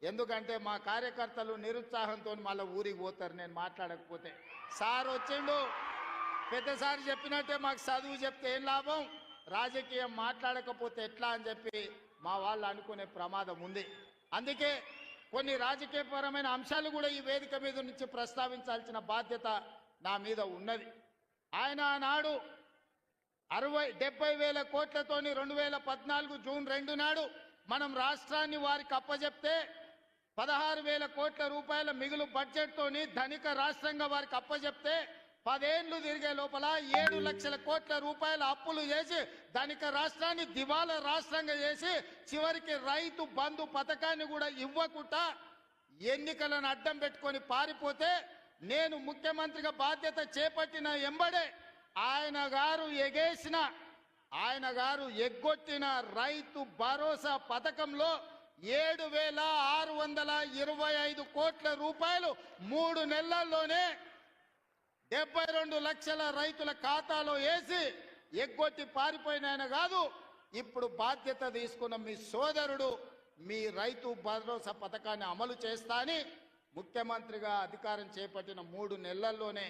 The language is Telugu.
ఎందుకంటే మా కార్యకర్తలు నిరుత్సాహంతో మళ్ళీ ఊరికి పోతారు నేను మాట్లాడకపోతే. సార్ వచ్చిండు, పెద్దసారి చెప్పినట్టే మాకు చదువు చెప్తే ఏం లాభం, రాజకీయం మాట్లాడకపోతే ఎట్లా అని చెప్పి మా వాళ్ళు అనుకునే ప్రమాదం ఉంది. అందుకే కొన్ని రాజకీయపరమైన అంశాలు కూడా ఈ వేదిక మీద నుంచి ప్రస్తావించాల్సిన బాధ్యత నా మీద ఉన్నది. ఆయన నాడు 70,000 కోట్లతోని 2014 జూన్ 2 నాడు మనం రాష్ట్రాన్ని వారికి అప్పజెప్తే 16,000 కోట్ల రూపాయల మిగులు బడ్జెట్తోని ధనిక రాష్ట్రంగా వారికి అప్పజెప్తే 10 ఏళ్లు తిరిగే లోపల 7 లక్షల కోట్ల రూపాయల అప్పులు చేసి ధనిక రాష్ట్రాన్ని దివాలా రాష్ట్రంగా చేసి చివరికి రైతు బంధు పథకాన్ని కూడా ఇవ్వకుండా ఎన్నికలను అడ్డం పెట్టుకొని పారిపోతే నేను ముఖ్యమంత్రిగా బాధ్యత చేపట్టిన ఎంబడే ఆయన గారు ఎగ్గొట్టిన రైతు భరోసా పథకంలో 7,625 కోట్ల రూపాయలు 3 నెలల్లోనే 72 లక్షల రైతుల ఖాతాలో వేసి ఎగ్గొట్టి పారిపోయిన ఆయన కాదు, ఇప్పుడు బాధ్యత తీసుకున్న మీ సోదరుడు మీ రైతు భరోసా పథకాన్ని అమలు చేస్తా అని ముఖ్యమంత్రిగా అధికారం చేపట్టిన 3 నెలల్లోనే